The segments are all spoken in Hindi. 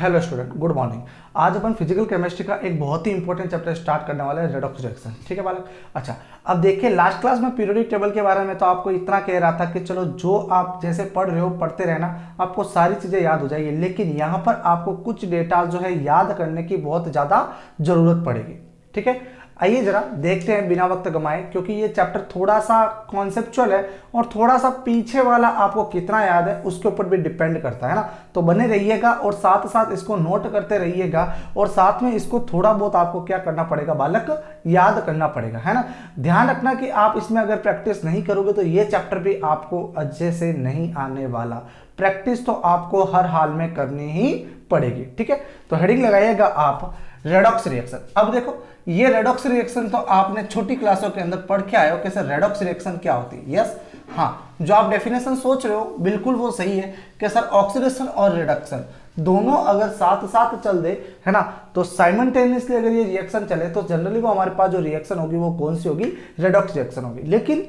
Hello student, good morning. आज अपन फिजिकल केमिस्ट्री का एक बहुत ही इंपॉर्टेंट चैप्टर स्टार्ट करने वाले हैं, रेडॉक्स रिएक्शन। ठीक है बालक। अच्छा, अब देखिए लास्ट क्लास में पीरियोडिक टेबल के बारे में तो आपको इतना कह रहा था कि चलो जो आप जैसे पढ़ रहे हो पढ़ते रहना, आपको सारी चीज़ें याद हो जाएगी। लेकिन यहाँ पर आपको कुछ डेटा जो है याद करने की बहुत ज़्यादा ज़रूरत पड़ेगी। ठीक है, आइए जरा देखते हैं बिना वक्त गंवाए, क्योंकि ये चैप्टर थोड़ा सा कॉन्सेप्चुअल है और थोड़ा सा पीछे वाला आपको कितना याद है उसके ऊपर भी डिपेंड करता है ना। तो बने रहिएगा और साथ साथ इसको नोट करते रहिएगा और साथ में इसको थोड़ा बहुत आपको क्या करना पड़ेगा बालक, याद करना पड़ेगा, है ना। ध्यान रखना कि आप इसमें अगर प्रैक्टिस नहीं करोगे तो ये चैप्टर भी आपको अच्छे से नहीं आने वाला। प्रैक्टिस तो आपको हर हाल में करनी ही पड़ेगी। ठीक है, तो हेडिंग लगाइएगा आप रेडॉक्स रिएक्शन। अब देखो ये रेडॉक्स रिएक्शन तो आपने छोटी क्लासों के अंदर पढ़ के आए हो कि सर रेडॉक्स रिएक्शन क्या होती है। यस, हाँ, जो आप डेफिनेशन सोच रहे हो बिल्कुल वो सही है कि सर ऑक्सीडेशन और रिडक्शन दोनों अगर साथ साथ चल दे, है ना, तो साइमल्टेनियसली अगर ये रिएक्शन चले तो जनरली वो हमारे पास जो रिएक्शन होगी वो कौन सी होगी, रेडॉक्स रिएक्शन होगी। लेकिन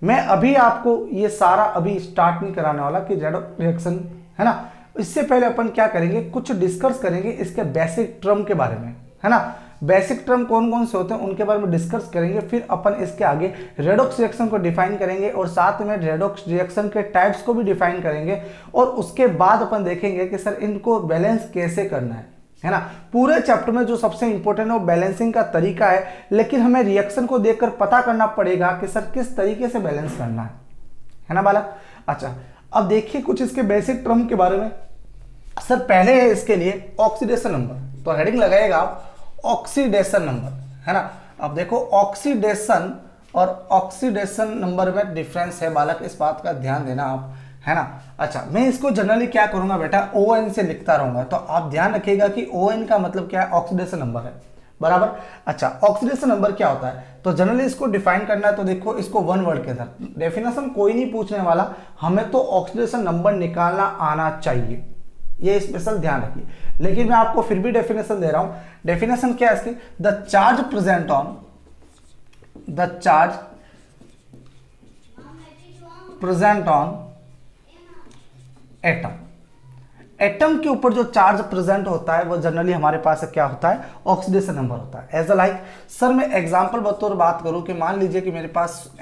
मैं अभी आपको ये सारा अभी स्टार्ट नहीं कराने वाला कि रेडॉक्स रिएक्शन, है ना। इससे पहले अपन क्या करेंगे, कुछ डिस्कस करेंगे इसके बेसिक टर्म के बारे में, है ना। बेसिक टर्म कौन कौन से होते हैं उनके बारे में डिस्कस करेंगे। फिर अपन इसके आगे रेडॉक्स रिएक्शन को डिफाइन करेंगे और साथ में रेडॉक्स रिएक्शन के टाइप्स को भी डिफाइन करेंगे। और उसके बाद अपन देखेंगे कि सर इनको बैलेंस कैसे करना है ना। पूरे चैप्टर में जो सबसे इंपॉर्टेंट है वो बैलेंसिंग का तरीका है, लेकिन हमें रिएक्शन को देखकर पता करना पड़ेगा कि सर किस तरीके से बैलेंस करना है ना बालक। अच्छा, अब देखिए कुछ इसके बेसिक टर्म के बारे में। सर पहले है इसके लिए ऑक्सीडेशन नंबर, तो हेडिंग लगाएगा आप ऑक्सीडेशन नंबर, है ना। अब देखो ऑक्सीडेशन और ऑक्सीडेशन नंबर में डिफरेंस है बालक, इस बात का ध्यान देना आप, है ना। अच्छा, मैं इसको जनरली क्या करूंगा बेटा, ON से लिखता रहूंगा, तो आप ध्यान रखिएगा कि ON का मतलब क्या है, ऑक्सीडेशन नंबर है, बराबर। अच्छा, ऑक्सीडेशन नंबर क्या होता है, तो जनरली इसको डिफाइन करना है तो देखो इसको वन वर्ड के अंदर, डेफिनेशन कोई नहीं पूछने वाला, हमें तो ऑक्सीडेशन नंबर निकालना आना चाहिए, ये स्पेशल ध्यान रखिए। लेकिन मैं आपको फिर भी डेफिनेशन दे रहा हूं। डेफिनेशन क्या है इसकी, the charge present on atom. Atom के ऊपर जो चार्ज प्रेजेंट होता है वो जनरली हमारे पास क्या होता है, ऑक्सीडेशन नंबर होता है। एज अ लाइक सर मैं एग्जांपल बतौर बात करूं कि मान लीजिए कि मेरे पास Na+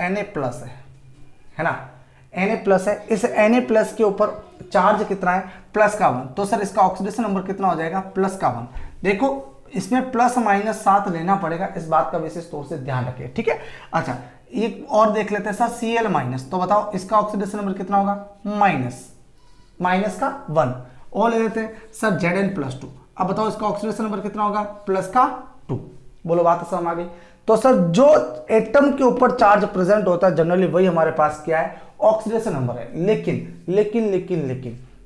है ना, Na+ है, इस Na+ के ऊपर चार्ज कितना है, +1, तो सर इसका ऑक्सीडेशन नंबर कितना हो जाएगा, +1। देखो इसमें ±7 लेना पड़ेगा, इस बात का विशेष तौर से ध्यान रखिए। ठीक है, अच्छा एक और देख लेते हैं सर Cl-, तो बताओ इसका ऑक्सीडेशन नंबर कितना होगा, -1 और ले लेते हैं सर Zn+2। अब बताओ इसका ऑक्सीडेशन नंबर कितना होगा, +2। बोलो बात समझ आ गई। तो सर जो एटम के ऊपर चार्ज प्रेजेंट होता है जनरली वही हमारे पास क्या है, ऑक्सीडेशन नंबर है। लेकिन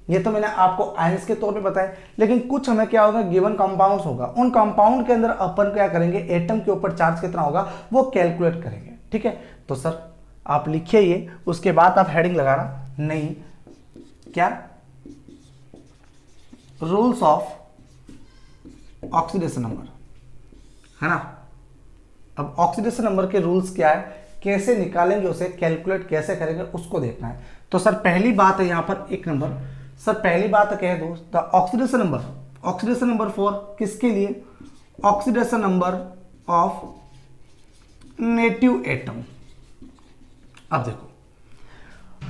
ये तो मैंने आपको आयंस के तौर पे बताया, लेकिन कुछ हमें क्या होगा, गिवन कंपाउंड्स होगा, उन कंपाउंड के अंदर अपन क्या करेंगे, एटम के ऊपर चार्ज कितना होगा वो कैलकुलेट करेंगे। ठीक है, तो सर आप लिखिए ये, उसके बाद आप हेडिंग लगाना, नहीं क्या, रूल्स ऑफ ऑक्सीडेशन नंबर, है ना। अब ऑक्सीडेशन नंबर के रूल्स क्या है, कैसे निकालेंगे उसे, कैलकुलेट कैसे करेंगे उसको देखना है। तो सर पहली बात है यहाँ पर 1 नंबर, सर पहली बात कह दो द ऑक्सीडेशन नंबर फॉर किसके लिए, oxidation number of native atom. अब देखो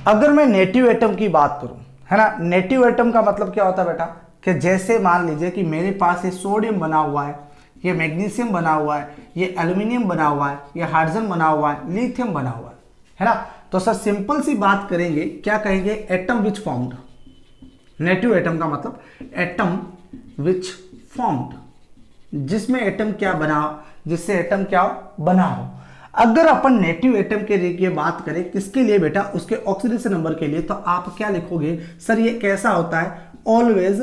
अगर मैं नेटिव एटम की बात करूं, है ना, नेटिव एटम का मतलब क्या होता है बेटा, कि जैसे मान लीजिए कि मेरे पास ये सोडियम बना हुआ है, ये मैग्नीशियम बना हुआ है, ये एल्यूमिनियम बना हुआ है, ये हाइड्रोजन बना हुआ है, लिथियम बना हुआ है ना। तो सर सिंपल सी बात करेंगे, क्या कहेंगे, atom which formed. Native atom का मतलब एटम विच फॉर्म्ड, जिसमें एटम क्या बना, जिससे एटम क्या बना हो। अगर अपन नेटिव एटम के लिए बात करें किसके लिए बेटा, उसके ऑक्सीडेशन नंबर के लिए, तो आप क्या लिखोगे, सर ये कैसा होता है, ऑलवेज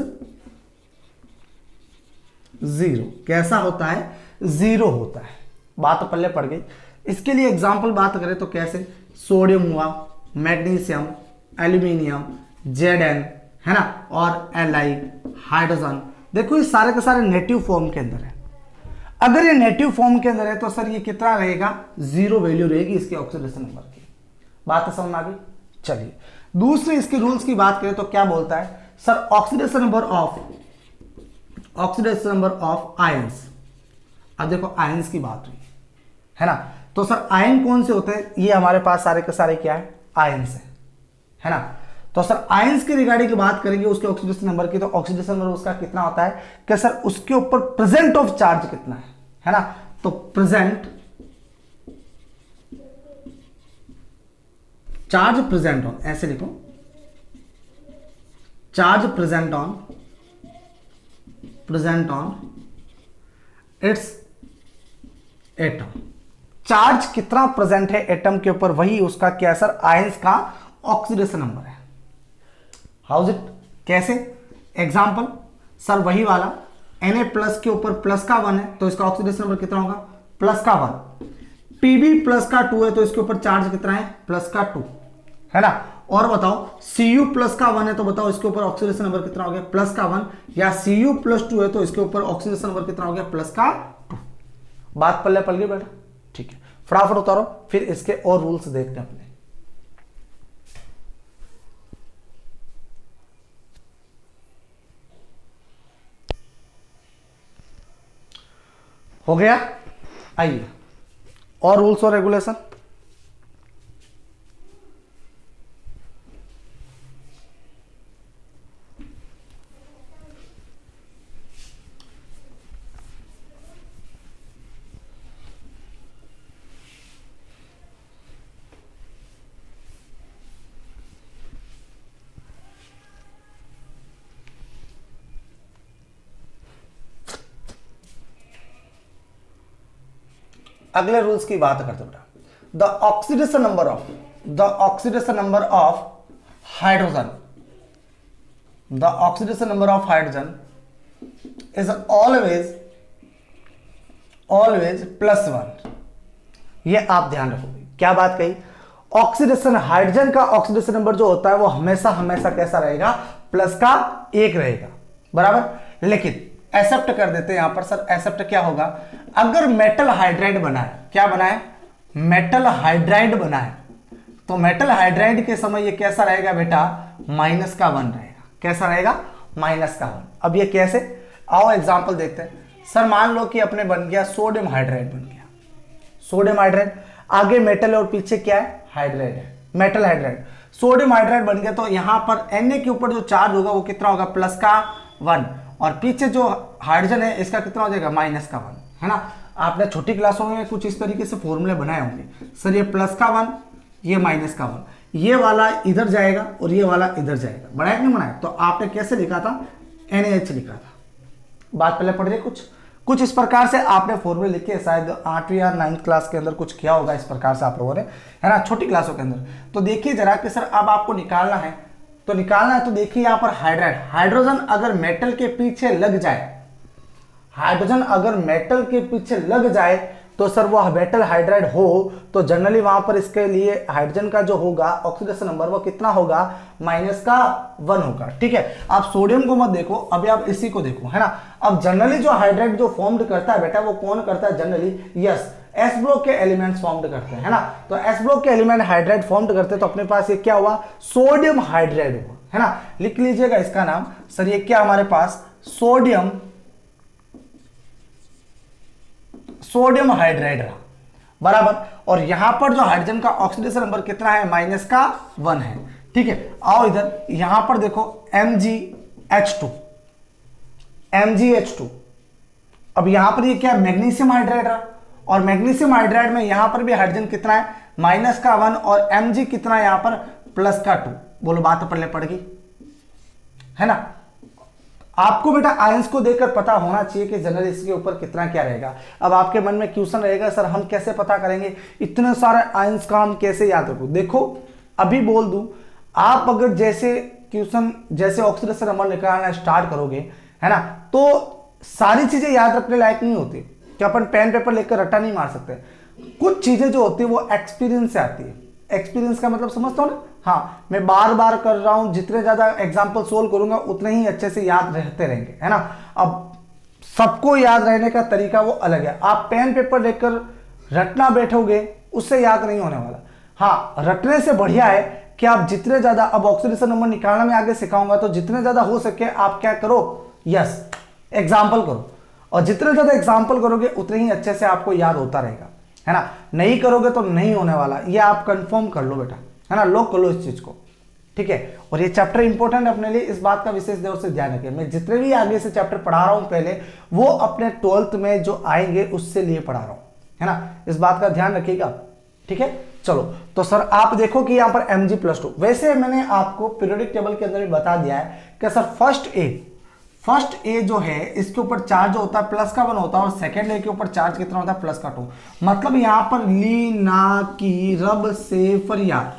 0। कैसा होता है, 0 होता है। बात तो पल्ले पड़ गई। इसके लिए एग्जांपल बात करें तो कैसे, सोडियम हुआ, मैग्नीशियम, एल्यूमिनियम, Zn, है ना, और Li, हाइड्रोजन। देखो ये सारे के सारे नेटिव फॉर्म के अंदर है। अगर ये नेटिव फॉर्म के अंदर है तो सर ये कितना रहेगा, 0 वैल्यू रहेगी इसके ऑक्सीडेशन नंबर की। बात समझ में आ गई। चलिए दूसरे इसके रूल्स की बात करें तो क्या बोलता है, sir oxidation number of oxidation number of ions. अब देखो आयंस की बात हुई है ना, तो सर आयन कौन से होते हैं, ये हमारे पास सारे के सारे क्या है, आयंस है ना। तो सर आयंस की रिगार्डिंग की बात करेंगे उसके ऑक्सीडेशन नंबर की, तो ऑक्सीडेशन नंबर उसका कितना होता है कि सर उसके ऊपर प्रेजेंट ऑफ चार्ज कितना है ना। तो प्रेजेंट चार्ज प्रेजेंट ऑन, ऐसे लिखो, charge present on it's atom. Charge कितना प्रेजेंट है एटम के ऊपर, वही उसका क्या सर, आयंस का ऑक्सीडेशन नंबर है। हाउ इज इट, कैसे, एग्जांपल सर वही वाला Na प्लस के ऊपर प्लस का 1 है तो इसका ऑक्सीडेशन नंबर कितना होगा, प्लस का 1। Pb प्लस का 2 है तो इसके ऊपर चार्ज कितना है, प्लस का 2 है ना। और बताओ Cu प्लस का 1 है तो बताओ इसके ऊपर ऑक्सीडेशन नंबर कितना हो गया, प्लस का 1, या Cu प्लस 2 है तो इसके ऊपर ऑक्सीडेशन नंबर कितना हो गया, प्लस का 2। बात पल्ले पल गई बेटा, ठीक है, फटाफट उतारो, फिर इसके और रूल्स देखते हैं अपने। हो गया, आइए और रूल्स और रेगुलेशन। अगले रूल्स की बात करते बेटा, the oxidation number of hydrogen, the oxidation number of hydrogen is always +1। ये आप ध्यान रखोगे, क्या बात कही, ऑक्सीडेशन, हाइड्रोजन का ऑक्सीडेशन नंबर जो होता है वो हमेशा हमेशा कैसा रहेगा, प्लस का 1 रहेगा, बराबर। लेकिन एक्सेप्ट कर देते हैं यहां पर, सर एक्सेप्ट क्या होगा, अगर मेटल हाइड्राइड बना है, क्या बना है, मेटल हाइड्राइड बना है, तो मेटल हाइड्राइड के समय ये कैसा रहेगा बेटा, -1 रहेगा। कैसा रहेगा, -1। अब ये कैसे, आओ एग्जांपल देखते हैं। सर मान लो कि अपने बन गया सोडियम हाइड्राइड बन गया, सोडियम हाइड्राइड, आगे मेटल और पीछे क्या है, हाइड्राइड है, मेटल हाइड्राइड, सोडियम हाइड्राइड बन गया, तो यहां पर Na के ऊपर जो चार्ज होगा वो कितना होगा, +1, और पीछे जो हाइड्रोजन है इसका कितना हो जाएगा, -1 है ना। आपने छोटी क्लासों में कुछ इस तरीके से फॉर्मूले बनाए होंगे, सर ये +1, ये -1, ये वाला इधर जाएगा और ये वाला इधर जाएगा, बनाया कि नहीं बनाया, तो आपने कैसे लिखा था, NaH लिखा था। बात पहले पढ़ रही, कुछ इस प्रकार से आपने फॉर्मूले लिखे, शायद 8वीं या 9th क्लास के अंदर कुछ किया होगा इस प्रकार से आप लोगों ने, है ना, छोटी क्लासों के अंदर। तो देखिए जरा कि सर अब आपको निकालना है, तो देखिए यहां पर हाइड्राइड, हाइड्रोजन अगर मेटल के पीछे लग जाए, हाइड्रोजन अगर मेटल के पीछे लग जाए तो सर वो मेटल हाइड्राइड हो, तो जनरली वहां पर इसके लिए हाइड्रोजन का जो होगा ऑक्सीडेशन नंबर वो कितना होगा, -1 होगा, ठीक है। आप सोडियम को मत देखो, अभी आप इसी को देखो, है ना। अब जनरली जो हाइड्राइड जो फॉर्म्ड करता है बेटा, वो कौन करता है जनरली, यस, एस ब्लॉक के एलिमेंट्स फॉर्म्ड करते हैं, है ना। तो एस ब्लॉक के एलिमेंट हाइड्राइड फॉर्म्ड करते हैं, तो अपने पास ये क्या हुआ, सोडियम हाइड्राइड हुआ, है ना। लिख लीजिएगा इसका नाम, सर ये क्या हमारे पास, सोडियम हाइड्राइड रहा, बराबर। और यहां पर जो हाइड्रोजन का ऑक्सीडेशन नंबर कितना है, -1 है, ठीक है। आओ इधर, यहां पर देखो MgH2, अब यहां पर ये क्या, मैग्नीशियम हाइड्राइड रहा, और मैग्नीशियम हाइड्राइड में यहां पर भी हाइड्रोजन कितना है, -1, और Mg कितना है यहां पर, +2। बोलो बात पढ़ने पड़ेगी, है ना। आपको बेटा आयंस को देखकर पता होना चाहिए कि जनरल इसके ऊपर कितना क्या रहेगा। अब आपके मन में क्वेश्चन रहेगा, सर हम कैसे पता करेंगे, इतने सारे आयंस का हम कैसे याद रखो। देखो अभी बोल दूं, आप अगर जैसे क्वेश्चन जैसे ऑक्सीडेशन नंबर निकालना स्टार्ट करोगे, है ना, तो सारी चीजें याद रखने लायक नहीं होती कि अपन पेन पेपर लेकर रट्टा नहीं मार सकते। कुछ चीजें जो होती है वो एक्सपीरियंस से आती है। एक्सपीरियंस का मतलब समझता हो ना, हाँ, मैं बार बार कर रहा हूं, जितने ज्यादा एग्जाम्पल सोल्व करूंगा उतने ही अच्छे से याद रहते रहेंगे, है ना। अब सबको याद रहने का तरीका वो अलग है। आप पेन पेपर लेकर रटना बैठोगे उससे याद नहीं होने वाला। हाँ, रटने से बढ़िया है कि आप जितने ज्यादा, अब ऑक्सीडेशन नंबर निकालना में आगे सिखाऊंगा, तो जितने ज्यादा हो सके आप क्या करो, यस, एग्जाम्पल करो, और जितने ज़्यादा एग्जाम्पल करोगे उतने ही अच्छे से आपको याद होता रहेगा, है ना। नहीं करोगे तो नहीं होने वाला, ये आप कंफर्म कर लो बेटा, है ना, लॉक कर लो इस चीज़ को, ठीक है। और ये चैप्टर इंपॉर्टेंट है अपने लिए, इस बात का विशेष तौर से ध्यान रखिए। मैं जितने भी आगे से चैप्टर पढ़ा रहा हूँ पहले, वो अपने 12th में जो आएंगे उससे लिए पढ़ा रहा हूँ, है ना, इस बात का ध्यान रखिएगा, ठीक है। चलो तो सर आप देखो कि यहाँ पर Mg+2, वैसे मैंने आपको पीरियोडिक टेबल के अंदर भी बता दिया है कि सर फर्स्ट ए जो है इसके ऊपर चार्ज होता है +1 होता है, और सेकेंड ए के ऊपर चार्ज कितना होता है +2। मतलब यहाँ पर ली ना की रब से फरियाद,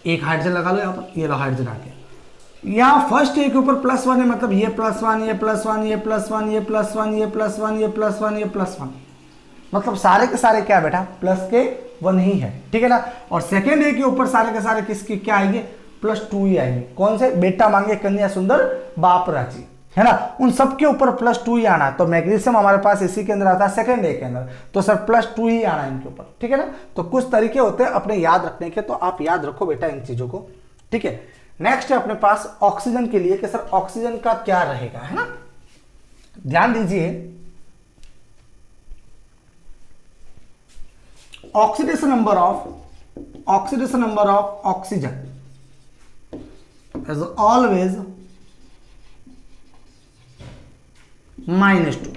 एक हाइड्रोजन लगा लो यहाँ पर, ये लो हाइड्रोजन आ गया। यहाँ फर्स्ट ए के ऊपर +1 है, मतलब ये +1, ये +1, ये +1, ये +1, ये +1, ये +1, ये +1, मतलब सारे के सारे क्या है बेटा, +1 ही है, ठीक है ना। और सेकेंड ए के ऊपर सारे के सारे किसके क्या आएंगे, +2 ही आएंगे। कौन से, बेटा मांगे कन्या सुंदर बाप राजी, है ना, उन सब के ऊपर +2 ही आना है। तो मैग्नीशियम हमारे पास इसी के अंदर आता है सेकेंड ए के अंदर, तो सर +2 ही आना है इनके ऊपर, ठीक है ना। तो कुछ तरीके होते हैं अपने याद रखने के, तो आप याद रखो बेटा इन चीजों को, ठीक है। नेक्स्ट है अपने पास ऑक्सीजन के लिए कि सर ऑक्सीजन का क्या रहेगा, है ना, ध्यान दीजिए। Oxidation number of oxygen is always -2,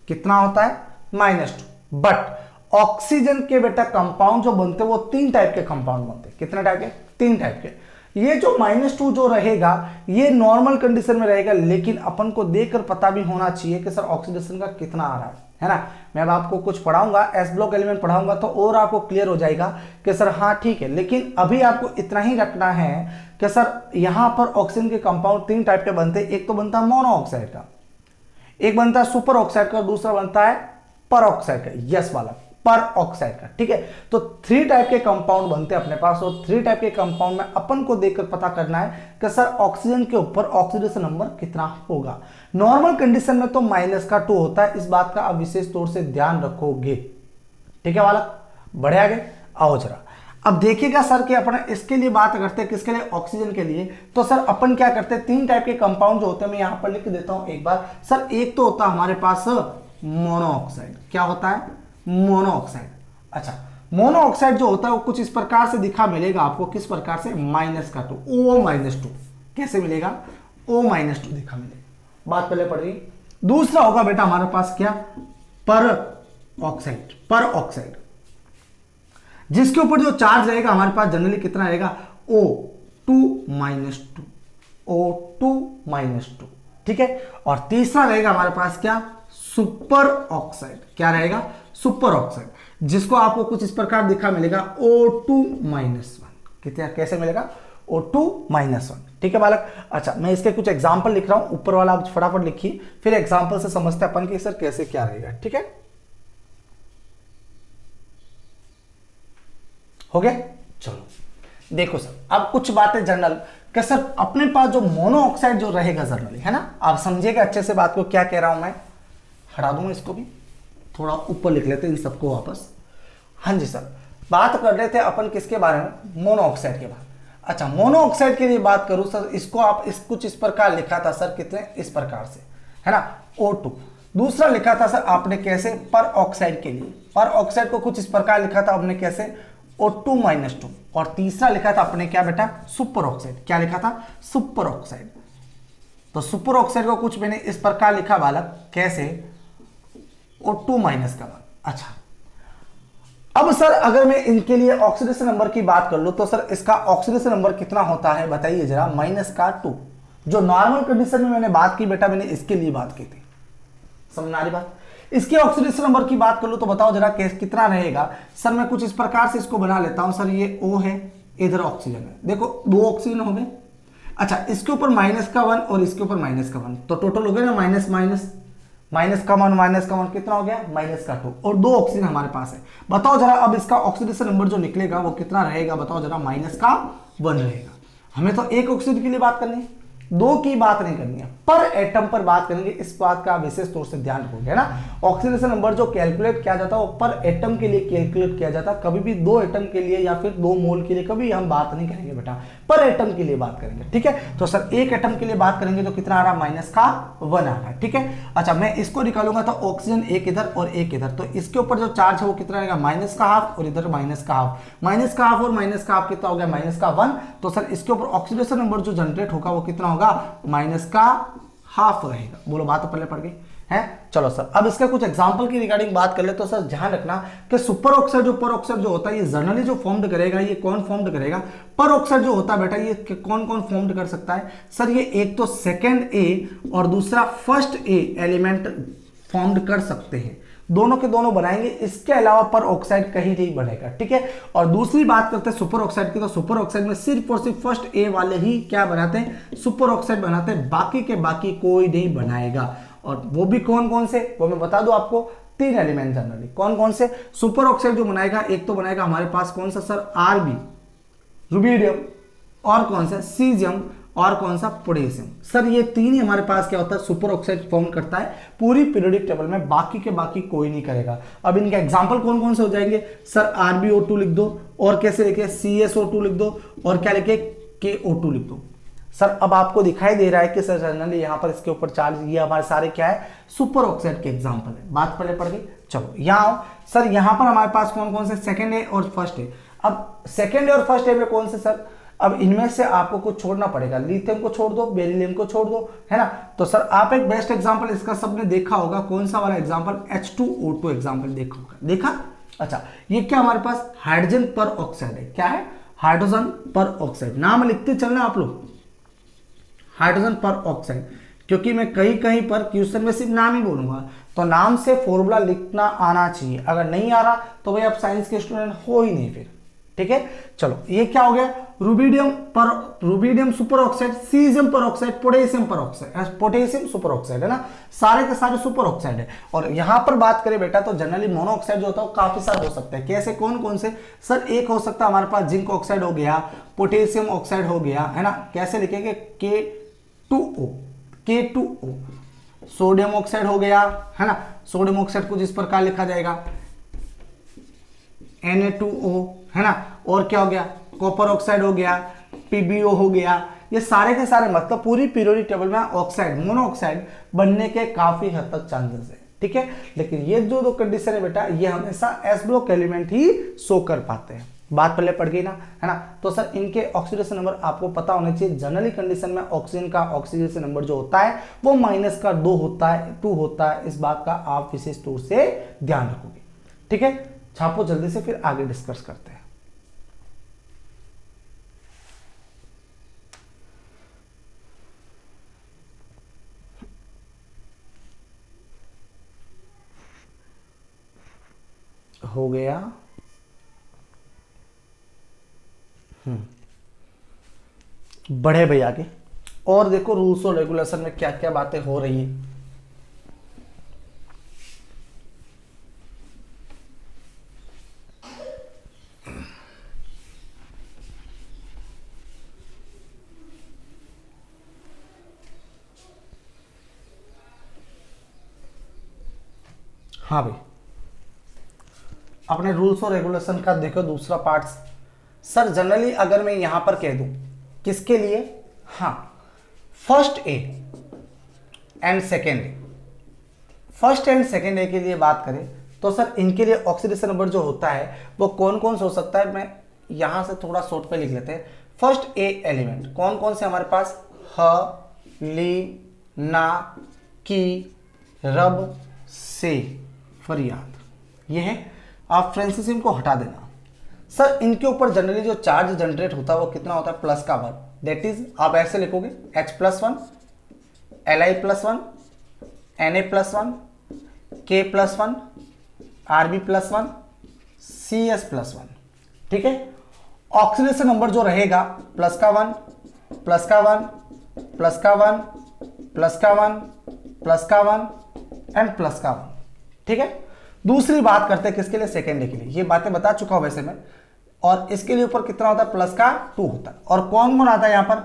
कितना होता है, -2। बट ऑक्सीजन के बेटा कंपाउंड जो बनते हैं वो 3 टाइप के कंपाउंड बनते हैं। कितने टाइप के, 3 टाइप के। ये जो -2 जो रहेगा ये नॉर्मल कंडीशन में रहेगा, लेकिन अपन को देखकर पता भी होना चाहिए कि सर ऑक्सीडेशन का कितना आ रहा है ना। मैं अब आपको कुछ पढ़ाऊंगा, एस ब्लॉक एलिमेंट पढ़ाऊंगा तो और आपको क्लियर हो जाएगा कि सर हाँ ठीक है, लेकिन अभी आपको इतना ही रखना है कि सर यहाँ पर ऑक्सीजन के कंपाउंड 3 टाइप के बनते हैं। एक तो बनता है मोनो ऑक्साइड का, एक बनता है सुपर ऑक्साइड का, दूसरा बनता है पर ऑक्साइड का, यस वाला पर ऑक्साइड का, ठीक है। तो 3 टाइप के कंपाउंड बनते हैं अपने पास, और 3 टाइप के कंपाउंड में अपन को देखकर पता करना है कि सर ऑक्सीजन के ऊपर ऑक्सीडेशन नंबर कितना होगा। नॉर्मल कंडीशन में तो -2 होता है, इस बात का आप विशेष तौर से ध्यान रखोगे, ठीक है बालक। बढ़े आगे, आओ जरा अब देखिएगा सर कि अपन इसके लिए बात करते हैं, किसके लिए, ऑक्सीजन के लिए। तो सर अपन क्या करते हैं, 3 टाइप के कंपाउंड जो होते हैं, मैं यहां पर लिख देता हूं एक बार। सर एक तो होता है हमारे पास मोनोऑक्साइड, क्या होता है, मोनोऑक्साइड। अच्छा, मोनोऑक्साइड जो होता है वो कुछ इस प्रकार से दिखा मिलेगा आपको, किस प्रकार से, -2, O-2, कैसे मिलेगा, O-2 दिखा मिलेगा, बात पहले पढ़ रही। दूसरा होगा बेटा हमारे पास क्या, पर ऑक्साइड, जिसके ऊपर जो चार्ज रहेगा हमारे पास जनरली कितना रहेगा, O2-, ठीक है। और तीसरा रहेगा हमारे पास क्या, सुपर ऑक्साइड, क्या रहेगा, सुपर ऑक्साइड, जिसको आपको कुछ इस प्रकार दिखा मिलेगा, O2-1, कितना कैसे मिलेगा, O2-1, ठीक है बालक। अच्छा, मैं इसके कुछ एग्जांपल लिख रहा हूं, ऊपर वाला आप फटाफट लिखिए, फिर एग्जांपल से समझते अपन कि सर कैसे क्या रहेगा, ठीक है, हो गया। चलो देखो सर अब कुछ बातें जनरल कि सर अपने पास जो मोनोऑक्साइड जो रहेगा जनरली, है ना, आप समझिएगा अच्छे से बात को, क्या कह रहा हूं मैं, हटा दूंगा इसको भी, थोड़ा ऊपर लिख लेते हैं इन सबको वापस। हाँ जी सर, बात कर रहे थे अपन किसके बारे में, मोनोऑक्साइड के बारे में। अच्छा, मोनोऑक्साइड के लिए बात करूं सर, इसको आप कुछ इस प्रकार लिखा था सर, कितने इस प्रकार से, है ना, O2। दूसरा लिखा था सर आपने कैसे, पर ऑक्साइड के लिए, पर ऑक्साइड को कुछ इस प्रकार लिखा था आपने कैसे, O2-2। और तीसरा लिखा था अपने क्या बेटा, सुपर ऑक्साइड, क्या लिखा था, सुपर ऑक्साइड। तो सुपर ऑक्साइड को कुछ मैंने इस प्रकार लिखा बालक, कैसे, O2- का। अच्छा, अब सर अगर मैं इनके लिए ऑक्सीडेशन नंबर की बात कर लूं तो सर इसका ऑक्सीडेशन नंबर कितना होता है बताइए जरा, -2। जो नॉर्मल कंडीशन में मैंने बात की बेटा, मैंने इसके लिए बात की थी, समझ आ रही बात। इसके ऑक्सीडेशन नंबर की बात कर लो तो बताओ जरा कितना रहेगा। सर मैं कुछ इस प्रकार से इसको बना लेता हूं, सर ये O है, इधर ऑक्सीजन है, देखो 2 ऑक्सीजन हो गए। अच्छा, इसके ऊपर -1 और इसके ऊपर -1, तो टोटल हो गया ना -1 कितना हो गया, -2, और 2 ऑक्सीजन हमारे पास है। बताओ जरा अब इसका ऑक्सीडेशन नंबर जो निकलेगा वो कितना रहेगा, बताओ जरा, -1 रहेगा। हमें तो एक ऑक्सीजन के लिए बात करनी है, दो की बात नहीं करनी है, पर एटम पर बात करेंगे। इस बात का विशेष तौर से ध्यान रखोगे ना। ऑक्सीडेशन नंबर जो कैलकुलेट किया जाता है वो पर एटम के लिए कैलकुलेट किया जाता है, कभी भी दो एटम के लिए या फिर दो मोल के लिए कभी हम बात नहीं करेंगे बेटा, पर एटम के लिए बात करेंगे। ठीक है, तो सर एक एटम के लिए बात करेंगे तो कितना आ रहा है, -1 आ रहा है। ठीक है, अच्छा मैं इसको निकालूंगा तो ऑक्सीजन एक इधर और एक इधर, तो इसके ऊपर जो चार्ज है वो कितना रहेगा, -½ और इधर -½ -½ और -½ कितना हो गया, -1। तो सर इसके ऊपर ऑक्सीडेशन नंबर जो जनरेट होगा वो कितना होगा, -½ रहेगा। बोलो बात तो पहले पड़ गई है। चलो सर अब इसका कुछ एग्जांपल की रिगार्डिंग बात कर ले तो सर ध्यान रखना कि सुपर ऑक्साइड जो पर ऑक्साइड जो होता है ये जनरली जो फॉर्म्ड करेगा, ये कौन फॉर्म्ड करेगा, पर ऑक्साइड जो होता है बेटा ये कौन कौन फॉर्म्ड कर सकता है सर, ये एक तो सेकंड ए और दूसरा फर्स्ट ए एलिमेंट फॉर्म्ड कर सकते हैं, दोनों के दोनों बनाएंगे, इसके अलावा पर ऑक्साइड कहीं नहीं बनेगा। ठीक है, और दूसरी बात करते हैं सुपर ऑक्साइड की, तो सुपर ऑक्साइड में सिर्फ और सिर्फ फर्स्ट ए वाले ही क्या बनाते हैं, सुपर ऑक्साइड बनाते हैं, बाकी के बाकी कोई नहीं बनाएगा। और वो भी कौन कौन से, वो मैं बता दूं आपको, 3 एलिमेंट जनरली। कौन कौन से सुपर ऑक्साइड जो बनाएगा, एक तो बनाएगा हमारे पास कौन सा सर, आरबी रुबिडियम, और कौन सा सीजियम, और कौन सा पोटेशियम। सर ये 3 ही हमारे पास क्या होता है, सुपर ऑक्साइड फॉर्म करता है पूरी पीरियोडिक टेबल में, बाकी के बाकी कोई नहीं करेगा। अब इनके एग्जांपल कौन कौन से हो जाएंगे सर, RbO2 लिख दो, और कैसे लिखे CSO2 लिख दो, और क्या लिखे KO2 लिख दो। सर अब आपको दिखाई दे रहा है कि सर जनरली यहाँ पर इसके ऊपर चार्ज, ये हमारे सारे क्या है, सुपर ऑक्साइड के एग्जांपल है। बात पहले पड़ गई। चलो यहाँ आओ सर, यहाँ पर हमारे पास कौन कौन से सेकंड ए और फर्स्ट ए। अब सेकंड ए और फर्स्ट ए में कौन से सर, अब इनमें से आपको कुछ छोड़ना पड़ेगा, लिथियम को छोड़ दो, बेरिलियम को छोड़ दो, है ना। तो सर आप एक बेस्ट एग्जांपल इसका सबने देखा होगा, कौन सा वाला एग्जांपल, H2O2 एग्जांपल देखा होगा, देखा। अच्छा ये क्या हमारे पास हाइड्रोजन पर ऑक्साइड है, क्या है, हाइड्रोजन पर ऑक्साइड। नाम लिखते चलना आप लोग, हाइड्रोजन पर ऑक्साइड, क्योंकि मैं कहीं कहीं पर क्वेश्चन में सिर्फ नाम ही बोलूंगा, तो नाम से फॉर्मूला लिखना आना चाहिए। अगर नहीं आ रहा तो भाई आप साइंस के स्टूडेंट हो ही नहीं फिर। ठीक है, चलो ये क्या हो गया, रुबिडियम सुपर ऑक्साइड, सीजियम पर ऑक्साइड, पोटेशियम पर ऑक्साइड, पोटेशियम सुपर ऑक्साइड है ना, सारे के सारे सुपर ऑक्साइड है। और यहां पर बात करें बेटा तो जनरली मोनो ऑक्साइड जो होता है वो काफी सारे हो सकते हैं। कैसे, कौन कौन से सर, एक हो सकता है हमारे पास जिंक ऑक्साइड हो गया, पोटेशियम ऑक्साइड हो गया, है ना। कैसे लिखेंगे, K2O, सोडियम ऑक्साइड हो गया, है ना। सोडियम ऑक्साइड कुछ इस प्रकार लिखा जाएगा, Na2O, है ना। और क्या हो गया, कॉपर ऑक्साइड हो गया, PbO हो गया। ये सारे के सारे मतलब पूरी पीरियोडिक टेबल में ऑक्साइड, मोनो ऑक्साइड बनने के काफी हद तक चांसेस है। ठीक है, लेकिन ये जो दो कंडीशन है बेटा, ये हमेशा एस ब्लॉक एलिमेंट ही शो कर पाते हैं। बात पहले पड़ गई ना, है ना। तो सर इनके ऑक्सीडेशन नंबर आपको पता होने चाहिए। जनरली कंडीशन में ऑक्सीजन का ऑक्सीडेशन नंबर जो होता है वो -2 होता है, 2 होता है। इस बात का आप विशेष तौर से ध्यान रखोगे। ठीक है, छापो जल्दी से, फिर आगे डिस्कस करते हैं। हो गया, बढ़े भैया आगे। और देखो रूल्स और रेगुलेशन में क्या क्या बातें हो रही है। हाँ भाई, अपने रूल्स और रेगुलेशन का देखो दूसरा पार्ट। सर जनरली अगर मैं यहां पर कह दूं किसके लिए, हाँ first A and second A, first and second A के लिए बात करें तो सर इनके लिए ऑक्सीडेशन नंबर जो होता है वो कौन कौन से हो सकता है, मैं यहां से थोड़ा शॉर्ट पे लिख लेते हैं। फर्स्ट ए एलिमेंट कौन कौन से हमारे पास, ह, ली, ना, की, रब, से, फरियाद, ये है। आप फ्रेंसिसिम को हटा देना। सर इनके ऊपर जनरली जो चार्ज जनरेट होता है वो कितना होता है, +1, दैट इज आप ऐसे लिखोगे H+1, Li+1, Na+1, K+1, Rb+1, Cs+1। ठीक है, ऑक्सीडेशन नंबर जो रहेगा +1, +1, +1, +1 एंड +1। ठीक है, दूसरी बात करते हैं किसके लिए, सेकेंड के लिए। ये बातें बता चुका हूं वैसे मैं। और इसके लिए ऊपर कितना होता है, +2 होता है। और कौन कौन आता है यहां पर,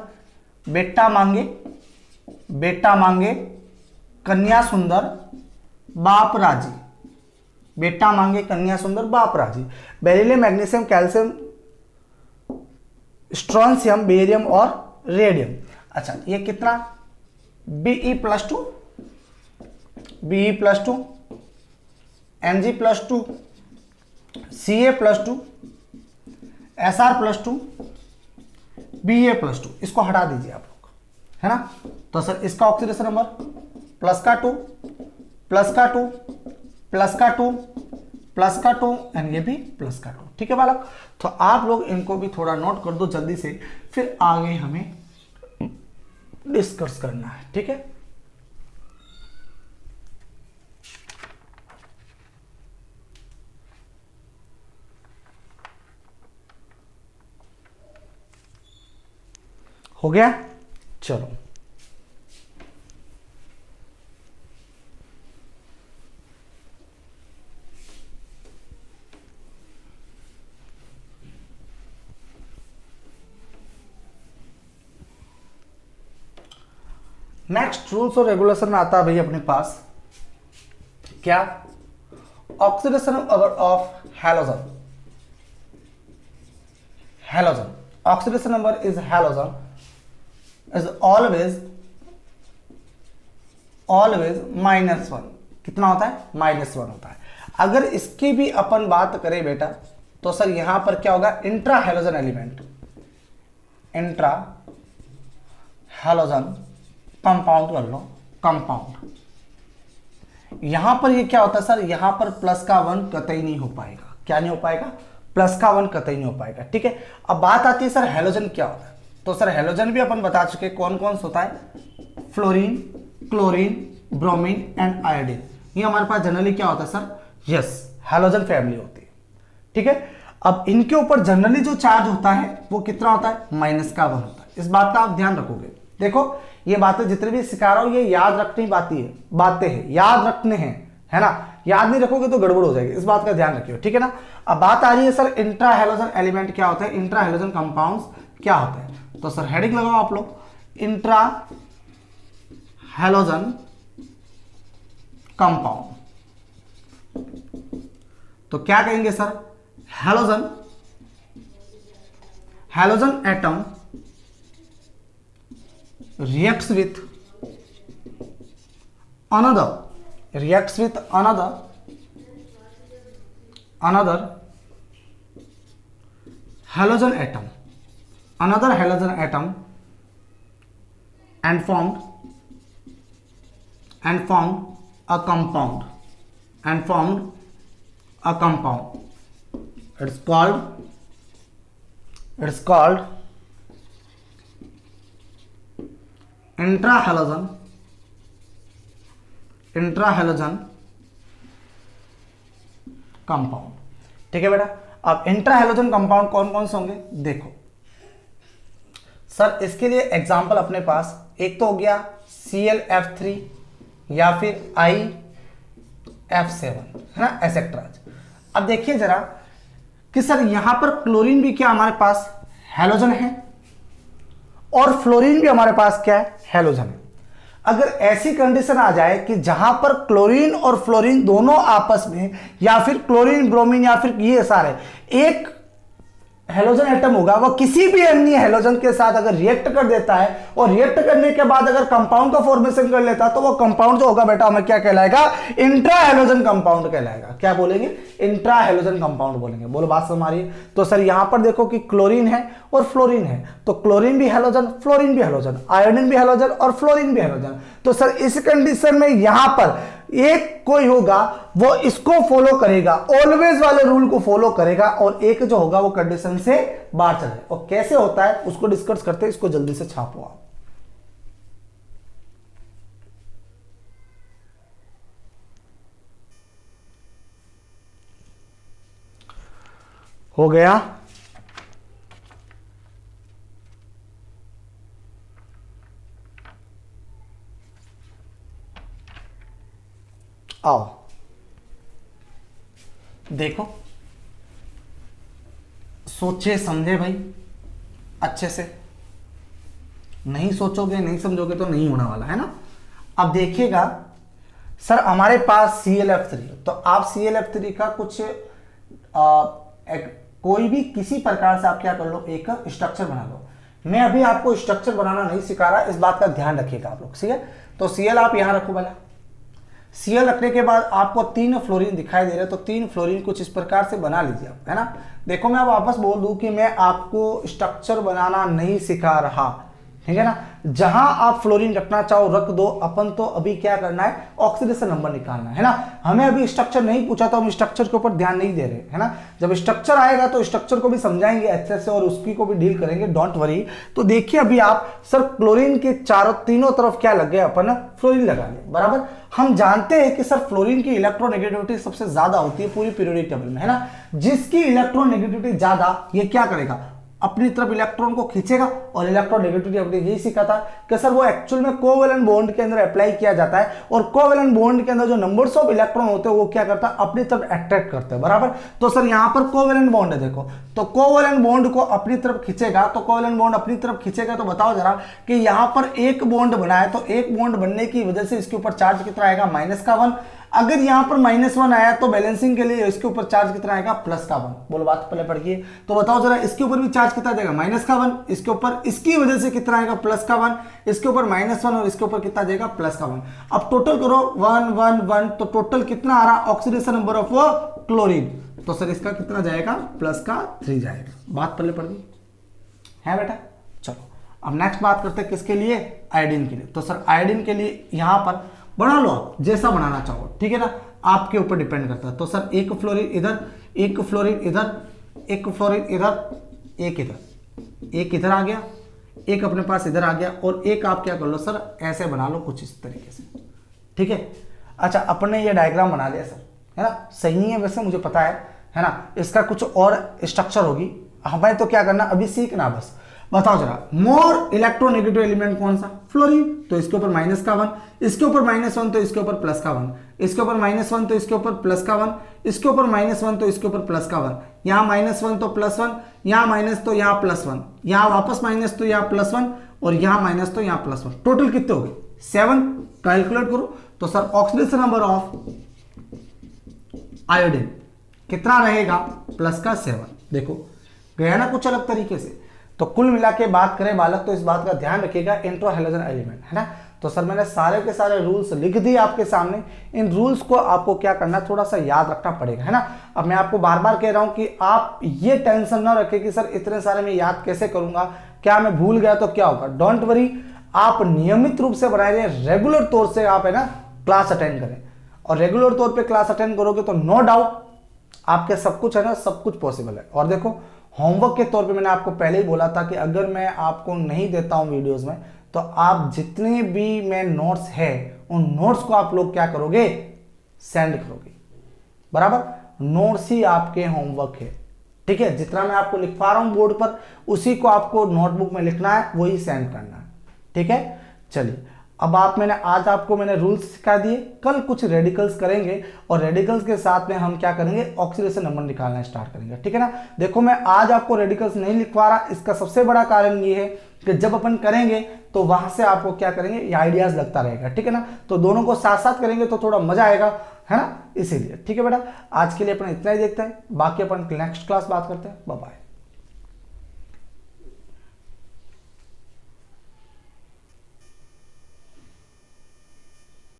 बेटा मांगे, बेटा मांगे कन्या सुंदर बाप राजी, बेटा मांगे कन्या सुंदर बाप राजी। Beryllium, magnesium, calcium, strontium, barium और रेडियम। अच्छा ये कितना, Be+2, Be+2, Mg+2, Ca+2, Sr+2, Ba+2, इसको हटा दीजिए आप लोग, है ना। तो सर इसका ऑक्सीडेशन नंबर प्लस का 2, प्लस का 2, प्लस का 2, प्लस का 2 एंड ये भी प्लस का 2। ठीक है बालक, तो आप लोग इनको भी थोड़ा नोट कर दो जल्दी से, फिर आगे हमें डिस्कस करना है। ठीक है, हो गया, चलो नेक्स्ट रूल्स और रेगुलेशन में आता है भाई अपने पास क्या, oxidation number of halogen, halogen oxidation number is halogen is always -1। कितना होता है, -1 होता है। अगर इसकी भी अपन बात करें बेटा तो सर यहां पर क्या होगा, intra halogen element, intra halogen compound कर लो, कंपाउंड। यहां पर ये क्या होता है सर, यहां पर प्लस का 1 कतई नहीं हो पाएगा। क्या नहीं हो पाएगा, प्लस का 1 कतई नहीं हो पाएगा। ठीक है, अब बात आती है सर हैलोजन क्या होता है। तो सर हैलोजन भी अपन बता चुके कौन कौन सा होता है, fluorine, chlorine, bromine and iodine. ये हमारे पास जनरली क्या होता है सर, यस हैलोजन फैमिली होती है। ठीक है, अब इनके ऊपर जनरली जो चार्ज होता है वो कितना होता है, -1 होता है। इस बात का आप ध्यान रखोगे। देखो ये बातें जितनी भी सिखा रहा हूं ये याद रखनी बातें हैं, याद रखने हैं, है ना। याद नहीं रखोगे तो गड़बड़ हो जाएगी, इस बात का ध्यान रखियो। ठीक है ना। अब बात आ रही है सर इंट्रा हैलोजन एलिमेंट क्या होता है, इंट्रा हैलोजन कंपाउंड्स क्या होते हैं। तो सर हेडिंग लगाओ आप लोग, इंट्रा हैलोजन कंपाउंड। तो क्या कहेंगे sir, halogen, halogen atom reacts with another halogen atom, and formed a compound, it's called interhalogen compound. ठीक है बेटा, अब इंट्राहैलोजन कंपाउंड कौन कौन से होंगे देखो सर। इसके लिए एग्जांपल अपने पास एक तो हो गया ClF3 या फिर IF7, है ना, एसेट्रा। अब देखिए जरा कि सर यहां पर क्लोरीन भी क्या हमारे पास हैलोजन है और फ्लोरीन भी हमारे पास क्या है, हैलोजन है। अगर ऐसी कंडीशन आ जाए कि जहां पर क्लोरीन और फ्लोरीन दोनों आपस में, या फिर क्लोरीन ब्रोमीन या फिर ये सारे एक हैलोजन एटम होगा, वो किसी भी अन्य हैलोजन के साथ अगर रिएक्ट कर देता है और रिएक्ट करने के बाद अगर कंपाउंड का फॉर्मेशन कर लेता है तो वो कंपाउंड जो होगा बेटा हमें क्या कहलाएगा, इंट्रा हैलोजन कंपाउंड कहलाएगा। क्या बोलेंगे, इंट्रा हैलोजन कंपाउंड बोलेंगे। बोलो बात समझ आ रही है। तो सर यहां पर देखो कि क्लोरीन है और फ्लोरीन है, तो क्लोरीन भी हैलोजन, फ्लोरीन भी हैलोजन, आयोडीन भी हैलोजन और फ्लोरीन भी हैलोजन। तो सर इस कंडीशन में यहां पर एक कोई होगा वो इसको फॉलो करेगा, ऑलवेज वाले रूल को फॉलो करेगा, और एक जो होगा वो कंडीशन से बाहर चले। और कैसे होता है उसको डिस्कस करते हैं, इसको जल्दी से छापो आप। हो गया, आओ देखो, सोचे समझे भाई अच्छे से, नहीं सोचोगे नहीं समझोगे तो नहीं होने वाला है ना। अब देखिएगा सर हमारे पास ClF3, तो आप ClF3 का कुछ कोई भी किसी प्रकार से आप क्या कर लो, एक स्ट्रक्चर बना लो। मैं अभी आपको स्ट्रक्चर बनाना नहीं सिखा रहा, इस बात का ध्यान रखिएगा आप लोग, ठीक है। तो Cl आप यहां रखो पहले। Cl रखने के बाद आपको 3 फ्लोरीन दिखाई दे रहे हैं, तो 3 फ्लोरीन कुछ इस प्रकार से बना लीजिए आप, है ना। देखो मैं अब वापस बोल दूं कि मैं आपको स्ट्रक्चर बनाना नहीं सिखा रहा, ठीक है ना। जहां आप फ्लोरीन रखना चाहो रख दो, अपन तो अभी क्या करना है, ऑक्सीडेशन नंबर निकालना है ना। हमें अभी स्ट्रक्चर नहीं पूछा तो हम स्ट्रक्चर के ऊपर ध्यान नहीं दे रहे, है ना। जब स्ट्रक्चर आएगा तो स्ट्रक्चर को भी समझाएंगे अच्छे से और उसकी को भी डील करेंगे, डोंट वरी। तो देखिए अभी आप सर क्लोरीन के तीनों तरफ क्या लग गए, अपन फ्लोरीन लगा ले, बराबर। हम जानते हैं कि सर फ्लोरीन की इलेक्ट्रोनेगेटिविटी सबसे ज्यादा होती है पूरी पीरियोडिक टेबल में, है ना। जिसकी इलेक्ट्रोनेगेटिविटी ज्यादा, ये क्या करेगा, अपनी तरफ इलेक्ट्रॉन को खींचेगा। और इलेक्ट्रोनेगेटिविटी अपने यही सीखा था कि सर वो एक्चुअल में कोवेलेंट बॉन्ड के अंदर अप्लाई किया जाता है, और कोवेलेंट बॉन्ड के अंदर जो नंबर्स ऑफ इलेक्ट्रॉन होते हैं वो क्या करता है, अपनी तरफ अट्रैक्ट करते हैं, बराबर। तो सर यहां पर कोवेलेंट बॉन्ड है, देखो, तो कोवेलेंट बॉन्ड को अपनी तरफ खींचेगा, तो कोवेलेंट बॉन्ड अपनी तरफ खींचेगा, तो बताओ जरा कि यहां पर एक बॉन्ड बना है, तो एक बॉन्ड बनने की वजह से इसके ऊपर चार्ज कितना आएगा, -1। अगर यहां पर -1 आया तो बैलेंसिंग के लिए इसके ऊपर चार्ज कितना आएगा, +1। बोलो बात पहले पढ़िए। तो बताओ जरा इसके ऊपर भी चार्ज कितना देगा, -1, इसके ऊपर इसकी वजह से कितना आएगा, +1, इसके ऊपर -1 और इसके ऊपर कितना देगा, +1। अब टोटल करो 1 1 1, तो टोटल कितना आ रहा, ऑक्सीडेशन नंबर ऑफ क्लोरीन, तो सर इसका कितना जाएगा, +3 जाएगा। बात पहले पढ़ दी है बेटा। चलो अब नेक्स्ट बात करते हैं किसके लिए, आयोडीन के लिए। तो सर आयोडीन के लिए यहां पर बना लो आप जैसा बनाना चाहो, ठीक है ना, आपके ऊपर डिपेंड करता है। तो सर एक फ्लोरीन इधर, एक फ्लोरीन इधर, एक फ्लोरीन इधर, एक इधर, एक इधर आ गया, एक अपने पास इधर आ गया, और एक आप क्या कर लो सर, ऐसे बना लो कुछ इस तरीके से, ठीक है। अच्छा अपने ये डायग्राम बना लिया सर, है ना, सही है वैसे मुझे पता है ना। इसका कुछ और स्ट्रक्चर होगी, हमें तो क्या करना अभी सीखना बस। बताओ जरा मोर इलेक्ट्रोनेगेटिव एलिमेंट कौन सा, फ्लोरीन, तो इसके ऊपर -1, इसके ऊपर -1 तो इसके ऊपर +1, इसके ऊपर -1 तो इसके ऊपर +1, इसके ऊपर -1 तो इसके ऊपर +1, यहाँ -1 तो +1, यहाँ माइनस तो यहाँ +1, यहाँ वापस माइनस तो यहाँ +1, और यहाँ माइनस तो यहाँ +1। टोटल कितने हो गए, 7। कैलकुलेट करो। तो sir oxidation number of iodine कितना रहेगा, +7। देखो गया ना कुछ अलग तरीके से। तो कुल मिला के बात करें बालक, तो इस बात का ध्यान रखिएगा, इंट्रो हैलोजन एलिमेंट, है ना। तो सर मैंने सारे के सारे रूल्स लिख दिए आपके सामने। इन रूल्स को आपको क्या करना, थोड़ा सा याद रखना पड़ेगा, है ना। अब मैं आपको बार बार कह रहा हूं कि आप ये टेंशन ना रखें कि सर इतने सारे मैं याद कैसे करूंगा, क्या मैं भूल गया तो क्या होगा। डोंट वरी, आप नियमित रूप से बनाए रहे, रेगुलर तौर से आप है ना क्लास अटेंड करें, और रेगुलर तौर पर क्लास अटेंड करोगे तो नो डाउट आपके सब कुछ है ना, सब कुछ पॉसिबल है। और देखो होमवर्क के तौर पे मैंने आपको पहले ही बोला था कि अगर मैं आपको नहीं देता हूं वीडियोस में, तो आप जितने भी मैं नोट्स है उन नोट्स को आप लोग क्या करोगे, सेंड करोगे, बराबर। नोट्स ही आपके होमवर्क है, ठीक है। जितना मैं आपको लिखवा रहा हूं बोर्ड पर, उसी को आपको नोटबुक में लिखना है, वही सेंड करना है, ठीक है। चलिए अब आज आपको मैंने रूल्स सिखा दिए, कल कुछ रेडिकल्स करेंगे, और रेडिकल्स के साथ में हम क्या करेंगे, ऑक्सीडेशन नंबर निकालना स्टार्ट करेंगे, ठीक है ना। देखो मैं आज आपको रेडिकल्स नहीं लिखवा रहा, इसका सबसे बड़ा कारण ये है कि जब अपन करेंगे तो वहां से आपको क्या करेंगे, ये आइडियाज लगता रहेगा, ठीक है ना। तो दोनों को साथ साथ करेंगे तो थोड़ा मजा आएगा, है ना, इसीलिए। ठीक है बेटा, आज के लिए अपन इतना ही देखते हैं, बाकी अपन नेक्स्ट क्लास बात करते हैं। Bye bye.